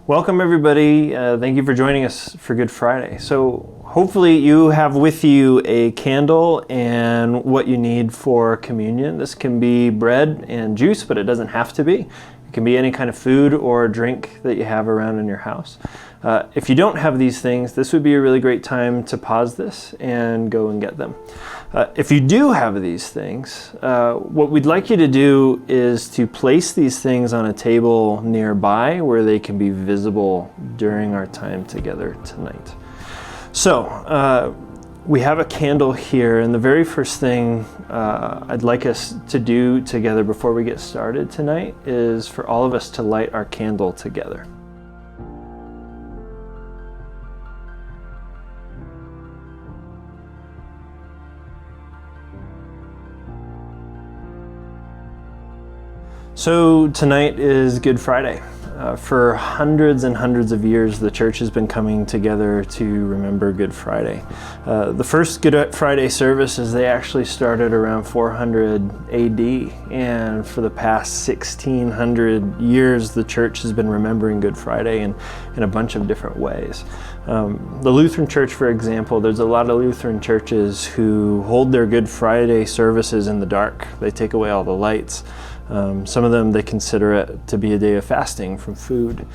Welcome everybody. Thank you for joining us for Good Friday. So hopefully you have with you a candle and what you need for communion. This can be bread and juice, but it doesn't have to be. It can be any kind of food or drink that you have around in your house. If you don't have these things, this would be a really great time to pause this and go and get them. If you do have these things, what we'd like you to do is to place these things on a table nearby where they can be visible during our time together tonight. So, we have a candle here, and the very first thing I'd like us to do together before we get started tonight is for all of us to light our candle together. So tonight is Good Friday. For hundreds and hundreds of years, the church has been coming together to remember Good Friday. The first Good Friday services, they actually started around 400 AD, and for the past 1600 years, the church has been remembering Good Friday in a bunch of different ways. The Lutheran Church, for example, there's a lot of Lutheran churches who hold their Good Friday services in the dark. They take away all the lights. Some of them, they consider it to be a day of fasting from food.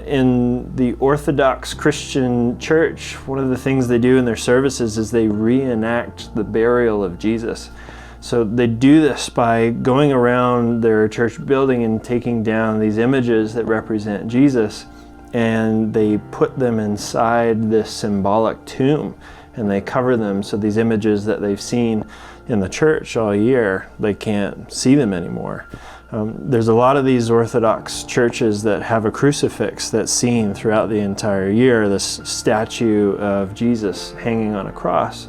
In the Orthodox Christian Church, one of the things they do in their services is they reenact the burial of Jesus. So they do this by going around their church building and taking down these images that represent Jesus, and they put them inside this symbolic tomb, and they cover them so these images that they've seen in the church all year, they can't see them anymore. There's a lot of these Orthodox churches that have a crucifix that's seen throughout the entire year, this statue of Jesus hanging on a cross.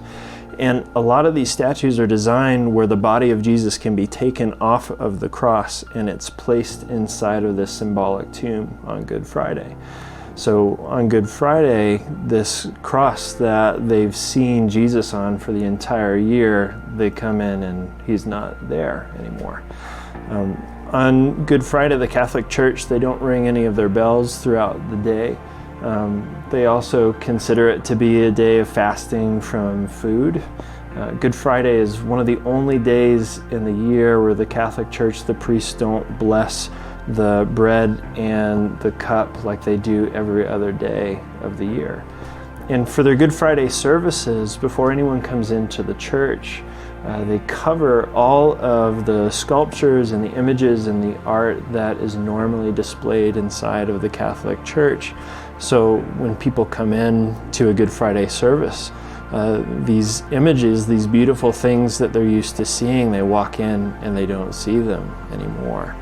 And a lot of these statues are designed where the body of Jesus can be taken off of the cross and it's placed inside of this symbolic tomb on Good Friday. So on Good Friday, this cross that they've seen Jesus on for the entire year, they come in and he's not there anymore. On Good Friday, the Catholic Church, they don't ring any of their bells throughout the day. They also consider it to be a day of fasting from food. Good Friday is one of the only days in the year where the Catholic Church, the priests don't bless the bread and the cup like they do every other day of the year. And for their Good Friday services, before anyone comes into the church, they cover all of the sculptures and the images and the art that is normally displayed inside of the Catholic Church. So when people come in to a Good Friday service, these images, these beautiful things that they're used to seeing, they walk in and they don't see them anymore.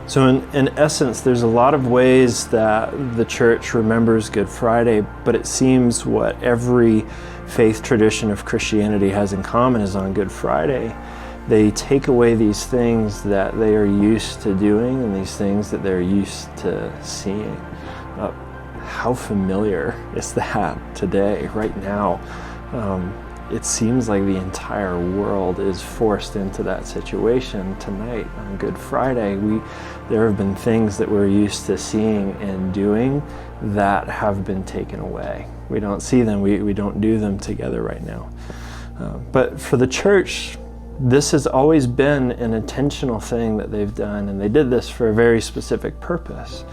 So in essence, there's a lot of ways that the church remembers Good Friday, but it seems what every faith tradition of Christianity has in common is on Good Friday, they take away these things that they are used to doing and these things that they're used to seeing. How familiar is that today, right now? It seems like the entire world is forced into that situation tonight on Good Friday. There have been things that we're used to seeing and doing that have been taken away. We don't see them, we don't do them together right now. But for the church, this has always been an intentional thing that they've done, and they did this for a very specific purpose.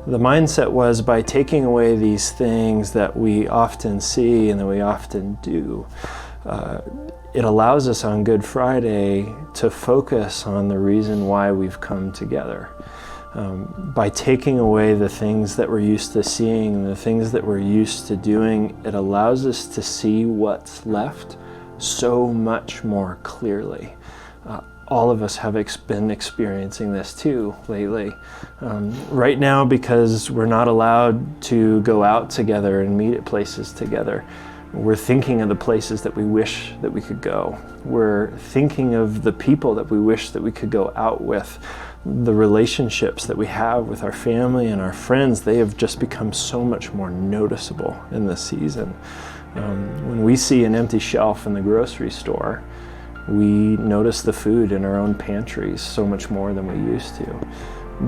The mindset was, by taking away these things that we often see and that we often do, it allows us on Good Friday to focus on the reason why we've come together. By taking away the things that we're used to seeing and the things that we're used to doing, it allows us to see what's left so much more clearly. All of us have been experiencing this too lately. Right now, because we're not allowed to go out together and meet at places together, we're thinking of the places that we wish that we could go. We're thinking of the people that we wish that we could go out with. The relationships that we have with our family and our friends, they have just become so much more noticeable in this season. When we see an empty shelf in the grocery store, we notice the food in our own pantries so much more than we used to.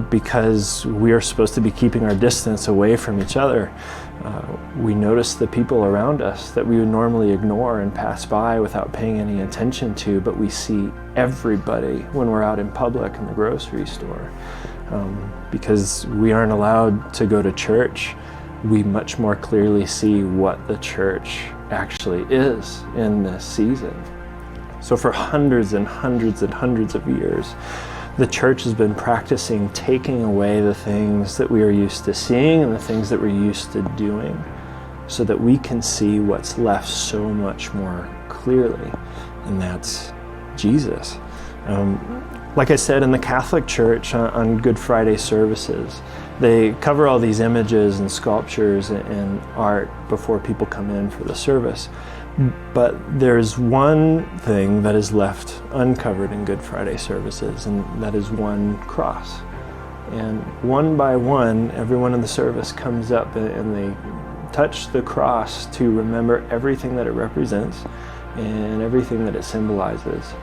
because we are supposed to be keeping our distance away from each other. We notice the people around us that we would normally ignore and pass by without paying any attention to, but we see everybody when we're out in public in the grocery store. Because we aren't allowed to go to church, we much more clearly see what the church actually is in this season. So for hundreds and hundreds and hundreds of years, the church has been practicing taking away the things that we are used to seeing and the things that we're used to doing, so that we can see what's left so much more clearly, and that's Jesus. Like I said, in the Catholic Church on Good Friday services, they cover all these images and sculptures and art before people come in for the service. But there's one thing that is left uncovered in Good Friday services, and that is one cross. And one by one, everyone in the service comes up and they touch the cross to remember everything that it represents and everything that it symbolizes.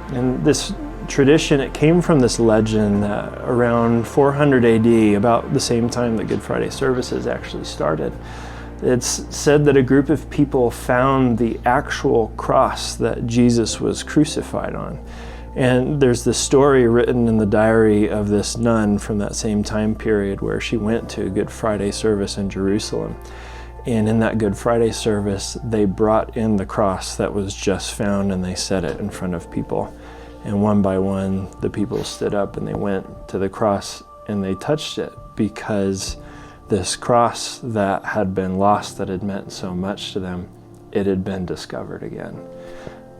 And this tradition, it came from this legend that around 400 AD, about the same time that Good Friday services actually started. It's said that a group of people found the actual cross that Jesus was crucified on. And there's this story written in the diary of this nun from that same time period where she went to a Good Friday service in Jerusalem. And in that Good Friday service, they brought in the cross that was just found and they set it in front of people. And one by one, the people stood up and they went to the cross and they touched it, because this cross that had been lost, that had meant so much to them, it had been discovered again.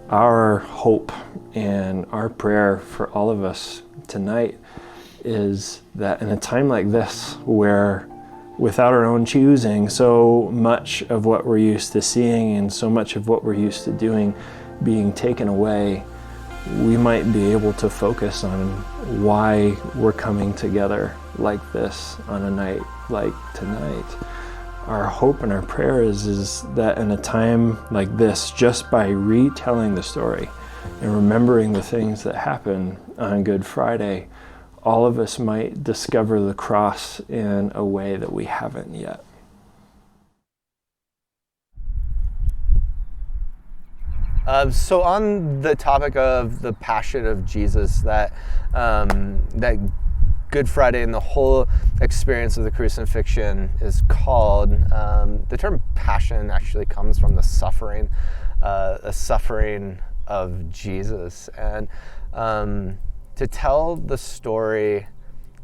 Our hope and our prayer for all of us tonight is that in a time like this, where without our own choosing, so much of what we're used to seeing and so much of what we're used to doing being taken away, we might be able to focus on why we're coming together like this on a night like tonight. Our hope and our prayer is that in a time like this, just by retelling the story and remembering the things that happened on Good Friday, all of us might discover the cross in a way that we haven't yet. So on the topic of the passion of Jesus, that Good Friday and the whole experience of the crucifixion is called, the term passion actually comes from the suffering of Jesus. And to tell the story,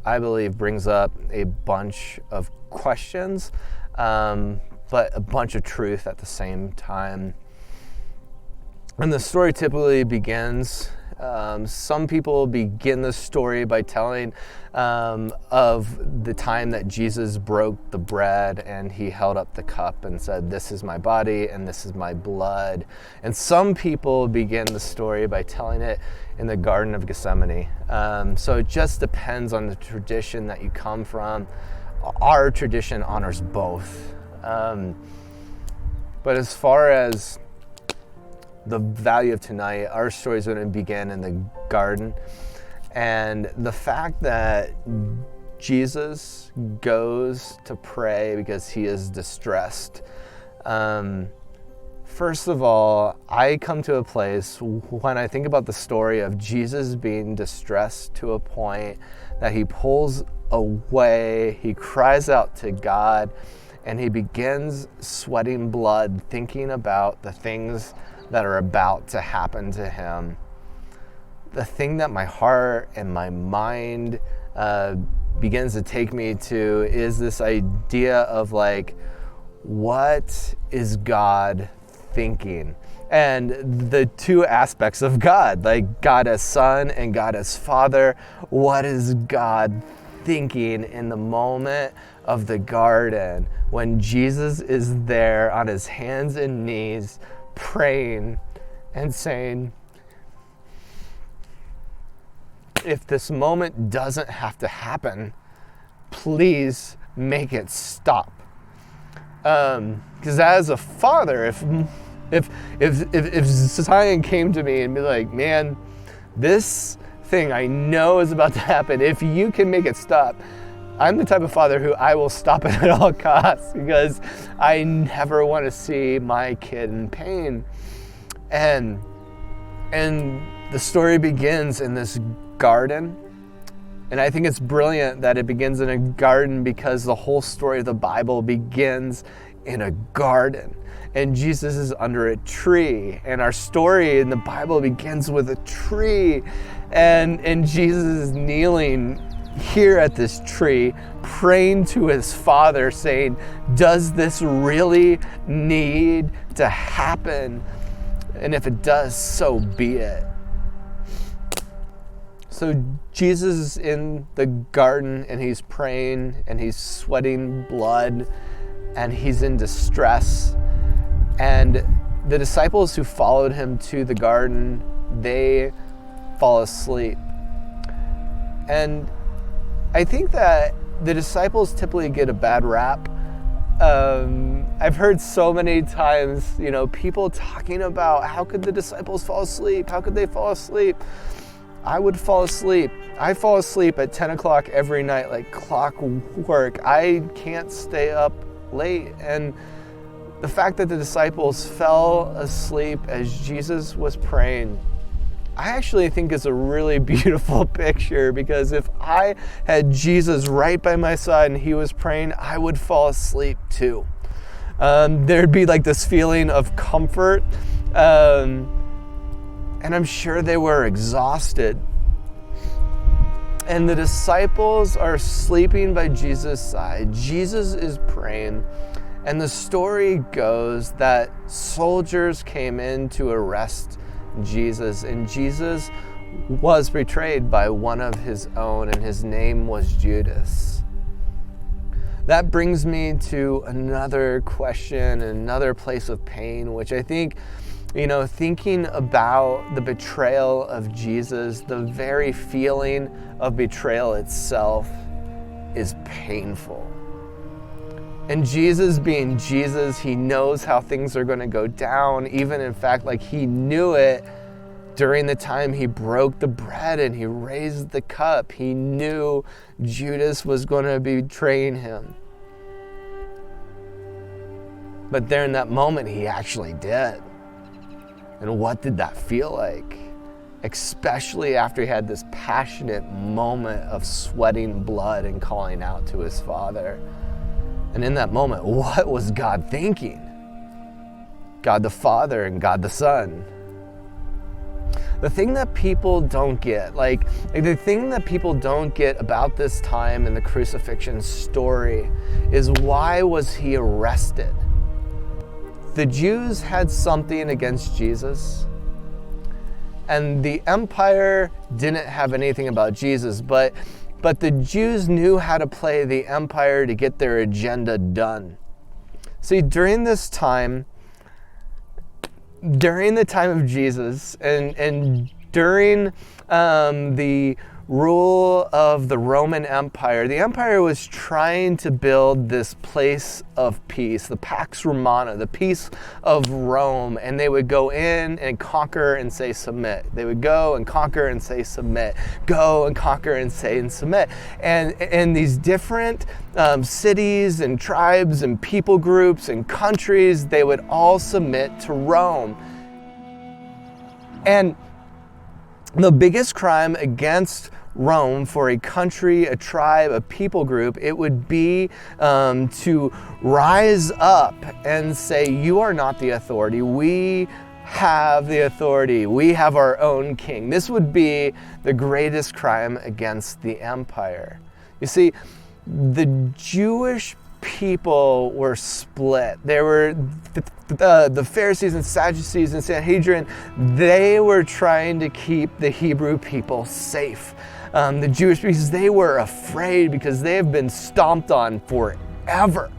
I believe, brings up a bunch of questions, but a bunch of truth at the same time. And the story typically begins, some people begin the story by telling of the time that Jesus broke the bread and he held up the cup and said, "This is my body and this is my blood." And some people begin the story by telling it in the Garden of Gethsemane. So it just depends on the tradition that you come from. Our tradition honors both. But as far as the value of tonight, our story is going to begin in the garden. And the fact that Jesus goes to pray because he is distressed. First of all, I come to a place when I think about the story of Jesus being distressed to a point that he pulls away, he cries out to God, and he begins sweating blood, thinking about the things that are about to happen to him. The thing that my heart and my mind begins to take me to is this idea of like, what is God thinking? And the two aspects of God, like God as Son and God as Father. What is God thinking in the moment of the garden when Jesus is there on his hands and knees praying and saying, if this moment doesn't have to happen, please make it stop. Because as a father, if Zion came to me and be like, man, this thing I know is about to happen, if you can make it stop, I'm the type of father who I will stop it at all costs, because I never want to see my kid in pain. And the story begins in this garden. And I think it's brilliant that it begins in a garden, because the whole story of the Bible begins in a garden. And Jesus is under a tree. And our story in the Bible begins with a tree. And Jesus is kneeling here at this tree, praying to his Father, saying, does this really need to happen? And if it does, so be it. So Jesus is in the garden, and he's praying, and he's sweating blood, and he's in distress. And the disciples who followed him to the garden, they fall asleep. And I think that the disciples typically get a bad rap. I've heard so many times, people talking about how could the disciples fall asleep? How could they fall asleep? I would fall asleep. I fall asleep at 10 o'clock every night, like clockwork. I can't stay up late. And the fact that the disciples fell asleep as Jesus was praying, I actually think is a really beautiful picture, because if I had Jesus right by my side and he was praying, I would fall asleep too. There'd be like this feeling of comfort, and I'm sure they were exhausted. And the disciples are sleeping by Jesus' side. Jesus is praying. And the story goes that soldiers came in to arrest Jesus, and Jesus was betrayed by one of his own, and his name was Judas. That brings me to another question, another place of pain, which I think, thinking about the betrayal of Jesus, the very feeling of betrayal itself is painful. And Jesus being Jesus, he knows how things are going to go down. Even in fact, like he knew it during the time he broke the bread and he raised the cup. He knew Judas was going to be betraying him. But there in that moment, he actually did. And what did that feel like? Especially after he had this passionate moment of sweating blood and calling out to his Father. And in that moment, what was God thinking? God the Father and God the Son. The thing that people don't get, the thing that people don't get about this time in the crucifixion story is, why was he arrested? The Jews had something against Jesus, and the empire didn't have anything about Jesus, but the Jews knew how to play the empire to get their agenda done. See, during the time of Jesus, and during the rule of the Roman Empire, the empire was trying to build this place of peace, the Pax Romana, the peace of Rome, and they would go in and conquer and say submit. They would go and conquer and say submit. Go and conquer and say and submit. And these different cities and tribes and people groups and countries, they would all submit to Rome. And the biggest crime against Rome for a country, a tribe, a people group, it would be to rise up and say, you are not the authority. We have the authority. We have our own king. This would be the greatest crime against the empire. You see, the Jewish people were split. There were the Pharisees and Sadducees and Sanhedrin. They were trying to keep the Hebrew people safe. The Jewish people, they were afraid because they have been stomped on forever.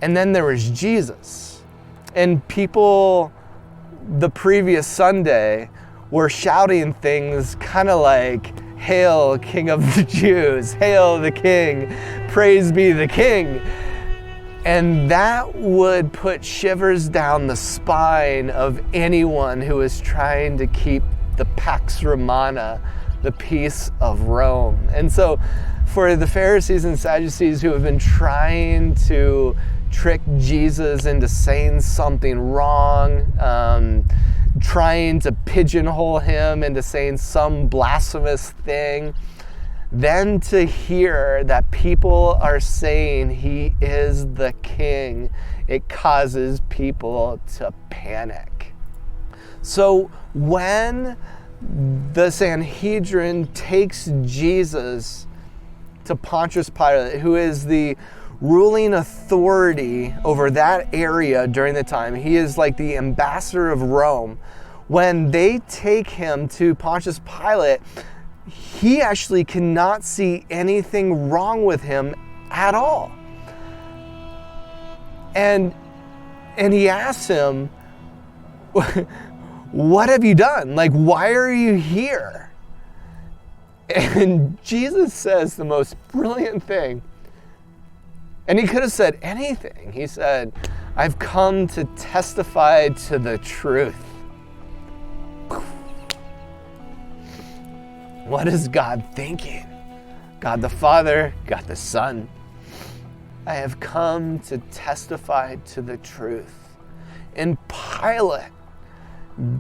And then there was Jesus. And people the previous Sunday were shouting things kind of like, "Hail, King of the Jews! Hail the King! Praise be the King!" And that would put shivers down the spine of anyone who is trying to keep the Pax Romana, the peace of Rome. And so for the Pharisees and Sadducees who have been trying to trick Jesus into saying something wrong, trying to pigeonhole him into saying some blasphemous thing, then to hear that people are saying he is the king, it causes people to panic. So when the Sanhedrin takes Jesus to Pontius Pilate, who is the ruling authority over that area during the time, he is like the ambassador of Rome. When they take him to Pontius Pilate, he actually cannot see anything wrong with him at all. And he asks him, what have you done? Like, why are you here? And Jesus says the most brilliant thing. And he could have said anything. He said, I've come to testify to the truth. What is God thinking? God the Father, God the Son. I have come to testify to the truth. And Pilate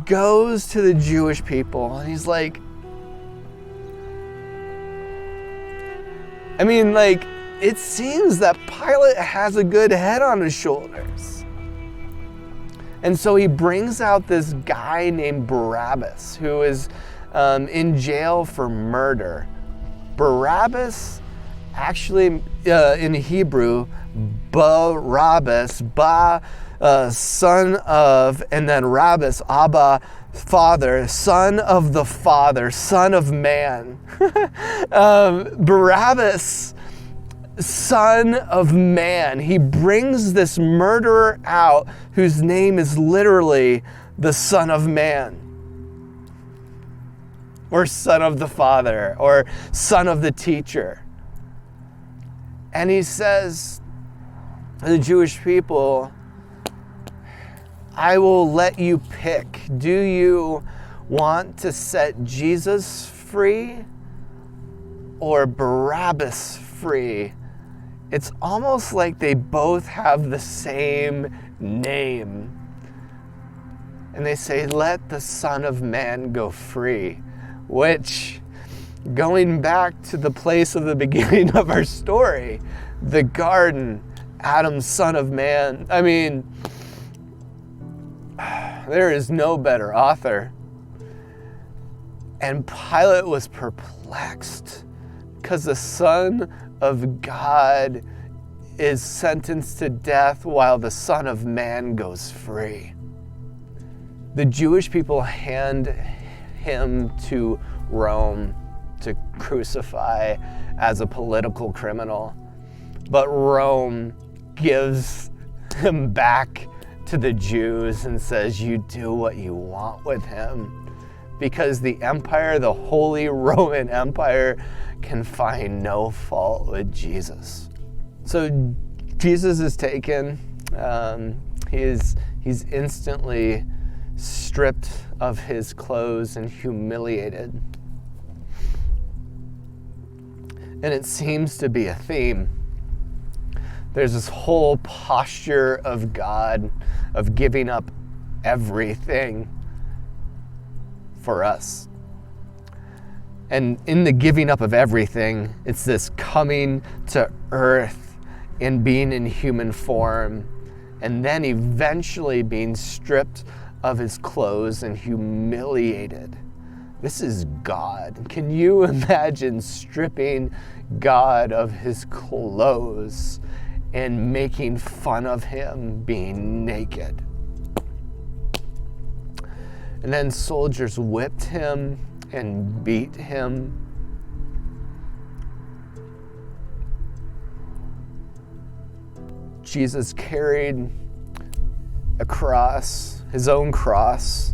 goes to the Jewish people and he's like, it seems that Pilate has a good head on his shoulders. And so he brings out this guy named Barabbas, who is in jail for murder. Barabbas, actually in Hebrew, Barabbas, son of, and then Rabbas, Abba, father, son of the Father, son of man. Barabbas, son of man. He brings this murderer out whose name is literally the Son of Man, or son of the Father, or son of the teacher. And he says to the Jewish people, I will let you pick. Do you want to set Jesus free or Barabbas free? It's almost like they both have the same name. And they say, let the Son of Man go free. Which, going back to the place of the beginning of our story, the garden, Adam, son of man. There is no better author. And Pilate was perplexed because the Son of God is sentenced to death while the Son of Man goes free. The Jewish people hand him to Rome to crucify as a political criminal, but Rome gives him back to the Jews and says, you do what you want with him, because the empire, the Holy Roman Empire, can find no fault with Jesus. So Jesus is taken. He's instantly stripped of his clothes and humiliated. And it seems to be a theme. There's this whole posture of God of giving up everything for us. And in the giving up of everything, it's this coming to earth and being in human form, and then eventually being stripped of his clothes and humiliated. This is God. Can you imagine stripping God of his clothes and making fun of him being naked? And then soldiers whipped him and beat him. Jesus carried a cross, his own cross.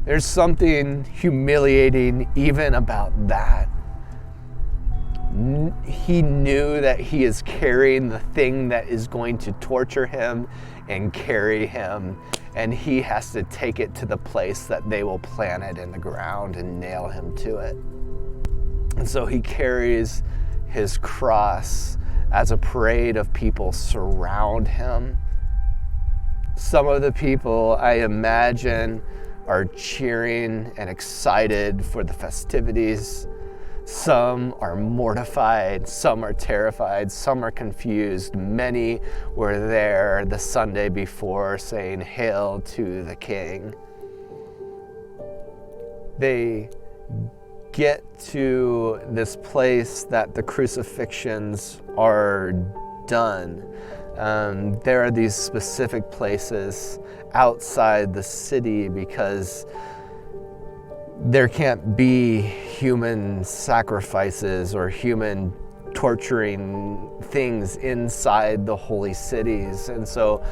There's something humiliating even about that. he knew that he is carrying the thing that is going to torture him and carry him, and he has to take it to the place that they will plant it in the ground and nail him to it. And so he carries his cross as a parade of people surround him. Some of the people, I imagine, are cheering and excited for the festivities. Some are mortified, some are terrified, some are confused. Many were there the Sunday before saying, "Hail to the King." They get to this place that the crucifixions are done. There are these specific places outside the city because there can't be human sacrifices or human torturing things inside the holy cities. And so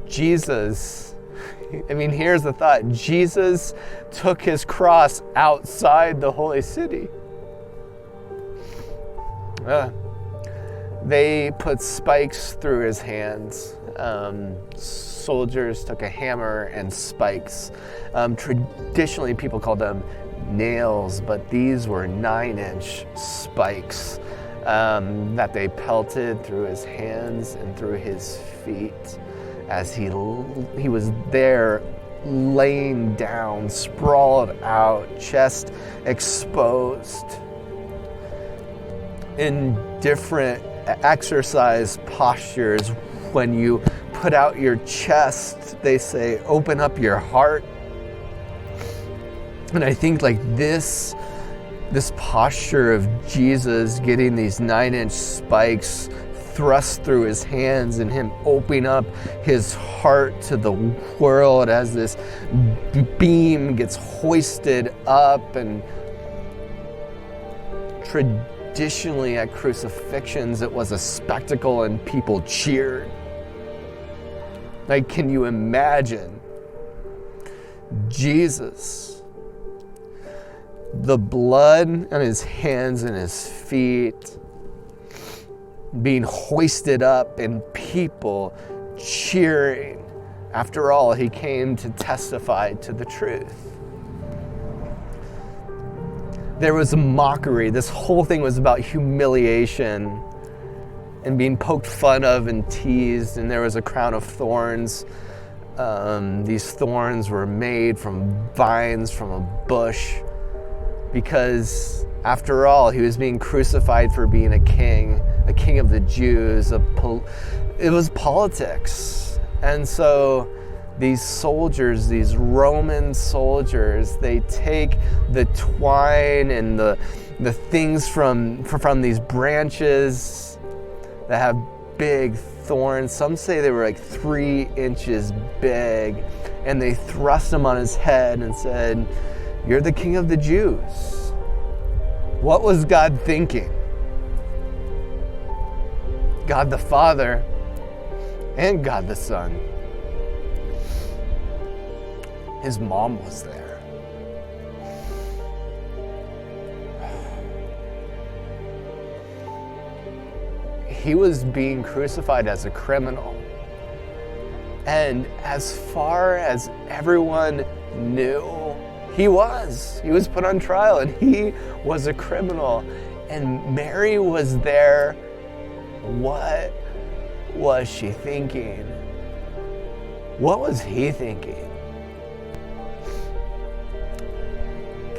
Jesus, here's the thought. Jesus took his cross outside the holy city. They put spikes through his hands. Soldiers took a hammer and spikes. Traditionally, people called them nails, but these were 9-inch spikes that they pelted through his hands and through his feet as he was there laying down, sprawled out, chest exposed. In different exercise postures, when you put out your chest, they say, open up your heart. And I think like this posture of Jesus getting these 9-inch spikes thrust through his hands and him opening up his heart to the world as this beam gets hoisted up. And traditionally at crucifixions, it was a spectacle and people cheered. Like, can you imagine Jesus, the blood on his hands and his feet being hoisted up and people cheering? After all, he came to testify to the truth. There was a mockery. This whole thing was about humiliation and being poked fun of and teased, and there was a crown of thorns. These thorns were made from vines from a bush because, after all, he was being crucified for being a king of the Jews. It was politics. And so these soldiers, these Roman soldiers, they take the twine and the things from these branches that have big thorns. Some say they were like 3 inches big, and they thrust them on his head and said, "You're the King of the Jews." What was God thinking? God the Father and God the Son. His mom was there. He was being crucified as a criminal. And as far as everyone knew, he was put on trial and he was a criminal. And Mary was there. What was she thinking? What was he thinking?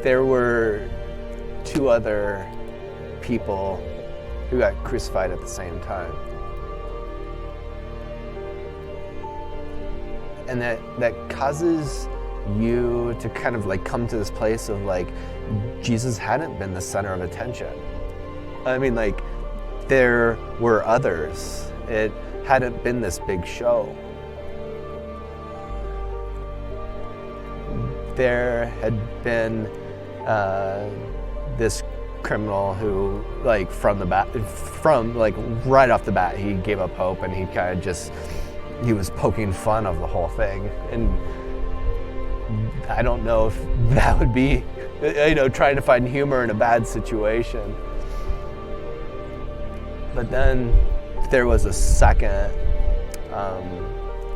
There were 2 other people who got crucified at the same time. And that causes you to kind of like come to this place of like, Jesus hadn't been the center of attention. Like, there were others. It hadn't been this big show. There had been this criminal who, like, right off the bat, he gave up hope and he was poking fun of the whole thing. And I don't know if that would be, trying to find humor in a bad situation. But then there was a second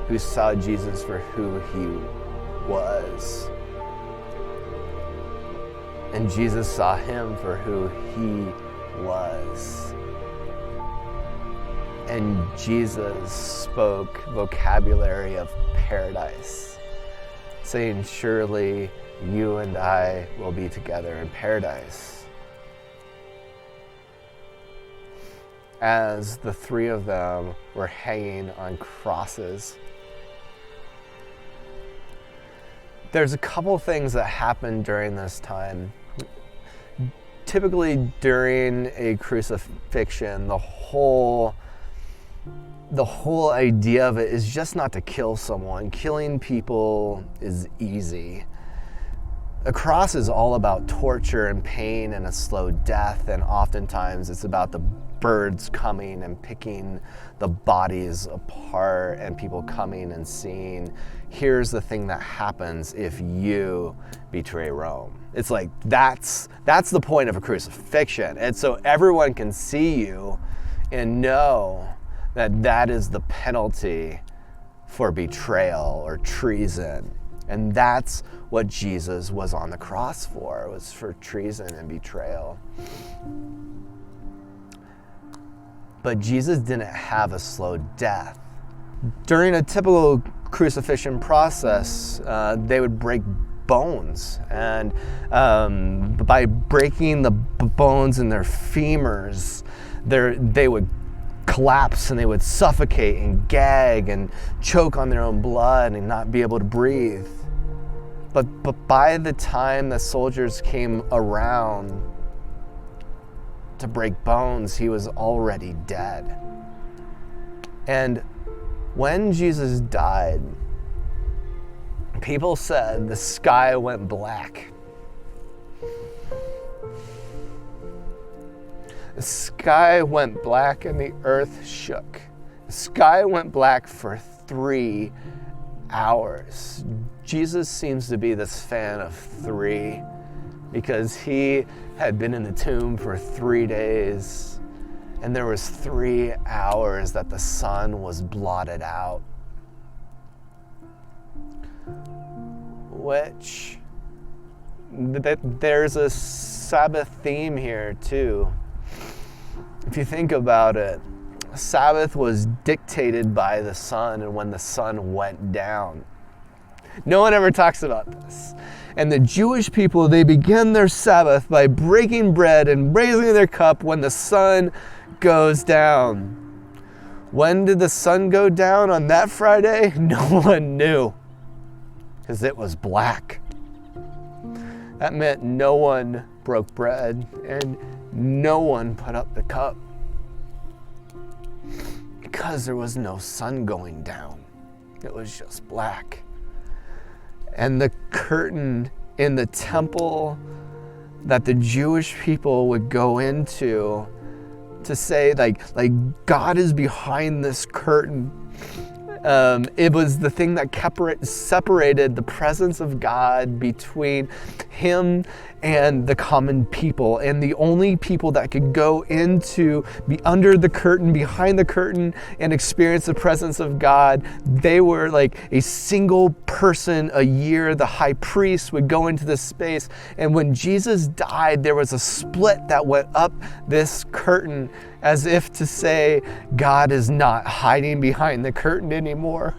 who saw Jesus for who he was. And Jesus saw him for who he was. And Jesus spoke vocabulary of paradise, saying, surely you and I will be together in paradise. As the three of them were hanging on crosses. There's a couple things that happen during this time. Typically during a crucifixion, the whole idea of it is just not to kill someone. Killing people is easy. A cross is all about torture and pain and a slow death, and oftentimes it's about the birds coming and picking the bodies apart and people coming and seeing, here's the thing that happens if you betray Rome. It's like that's the point of a crucifixion. And so everyone can see you and know that is the penalty for betrayal or treason. And that's what Jesus was on the cross for, was for treason and betrayal. But Jesus didn't have a slow death. During a typical crucifixion process, they would break bones. And by breaking the bones in their femurs, they would collapse and they would suffocate and gag and choke on their own blood and not be able to breathe. But by the time the soldiers came around to break bones, he was already dead. And when Jesus died, people said the sky went black. The sky went black and the earth shook. The sky went black for 3 hours. Jesus seems to be this fan of 3 because he had been in the tomb for 3 days and there was 3 hours that the sun was blotted out. Which, there's a Sabbath theme here too. If you think about it, Sabbath was dictated by the sun and when the sun went down. No one ever talks about this. And the Jewish people, they begin their Sabbath by breaking bread and raising their cup when the sun goes down. When did the sun go down on that Friday? No one knew, because it was black. That meant no one broke bread and no one put up the cup because there was no sun going down. It was just black. And the curtain in the temple that the Jewish people would go into to say like God is behind this curtain. It was the thing that separated the presence of God between him and the common people. And the only people that could go be under the curtain, behind the curtain, and experience the presence of God, they were like a single person a year. The high priest would go into this space. And when Jesus died, there was a split that went up this curtain, as if to say, God is not hiding behind the curtain anymore.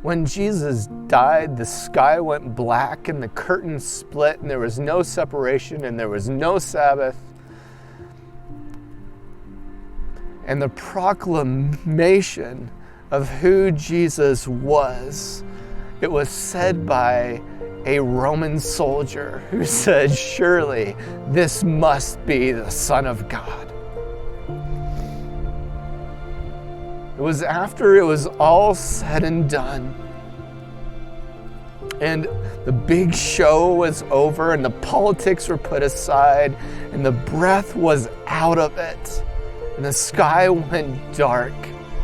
When Jesus died, the sky went black and the curtain split and there was no separation and there was no Sabbath. And the proclamation of who Jesus was, it was said by a Roman soldier who said, surely this must be the Son of God. It was after it was all said and done, and the big show was over and the politics were put aside and the breath was out of it and the sky went dark.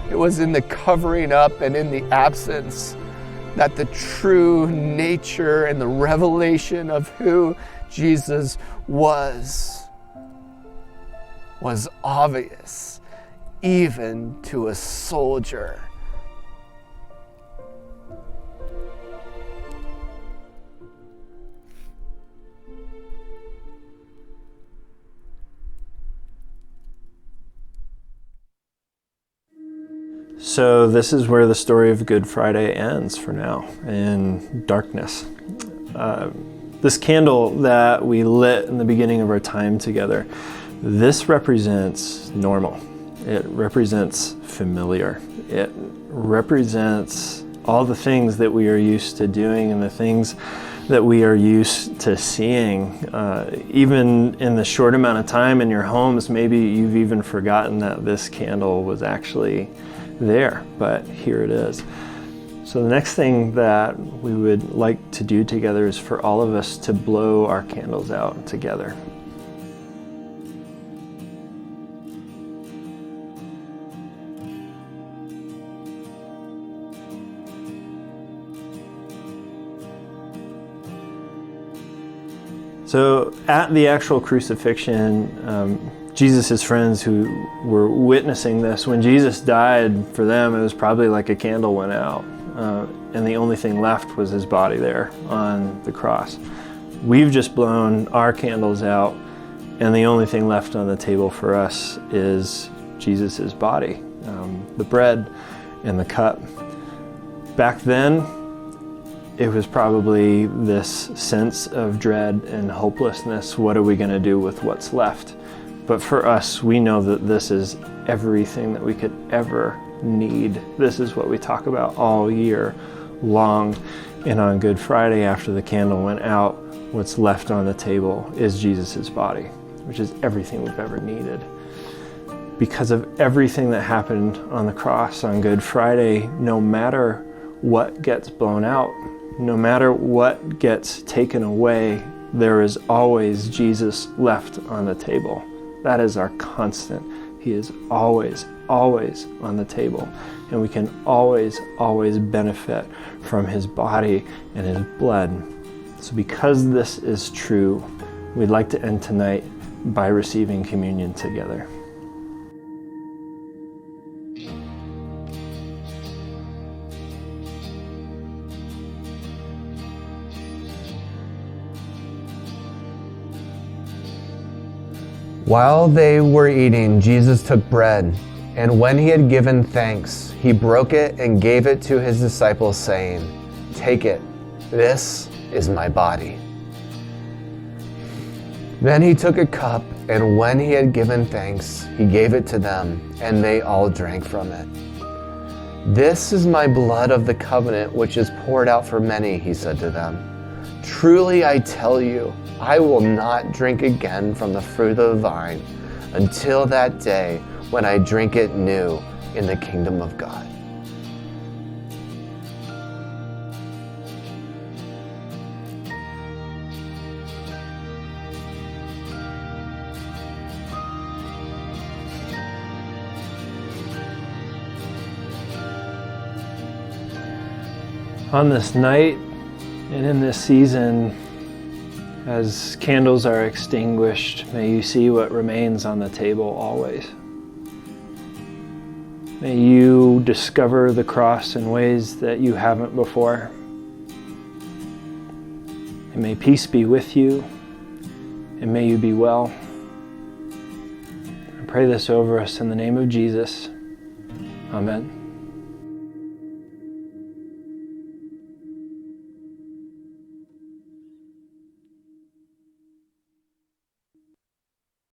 It was in the covering up and in the absence that the true nature and the revelation of who Jesus was obvious even to a soldier. So this is where the story of Good Friday ends for now, in darkness. This candle that we lit in the beginning of our time together, this represents normal. It represents familiar. It represents all the things that we are used to doing and the things that we are used to seeing. Even in the short amount of time in your homes, maybe you've even forgotten that this candle was actually there, but here it is. So the next thing that we would like to do together is for all of us to blow our candles out together. So at the actual crucifixion, Jesus' friends who were witnessing this, when Jesus died, for them it was probably like a candle went out, and the only thing left was his body there on the cross. We've just blown our candles out, and the only thing left on the table for us is Jesus' body, the bread and the cup. Back then, it was probably this sense of dread and hopelessness. What are we going to do with what's left? But for us, we know that this is everything that we could ever need. This is what we talk about all year long. And on Good Friday, after the candle went out, what's left on the table is Jesus' body, which is everything we've ever needed. Because of everything that happened on the cross on Good Friday, no matter what gets blown out, no matter what gets taken away, there is always Jesus left on the table. That is our constant. He is always, always on the table. And we can always, always benefit from his body and his blood. So because this is true, we'd like to end tonight by receiving communion together. While they were eating, Jesus took bread, and when he had given thanks, he broke it and gave it to his disciples, saying, "Take it, this is my body." Then he took a cup, and when he had given thanks, he gave it to them, and they all drank from it. "This is my blood of the covenant, which is poured out for many," he said to them. "Truly I tell you, I will not drink again from the fruit of the vine until that day when I drink it new in the kingdom of God." On this night and in this season, as candles are extinguished, may you see what remains on the table always. May you discover the cross in ways that you haven't before. And may peace be with you, and may you be well. I pray this over us in the name of Jesus. Amen.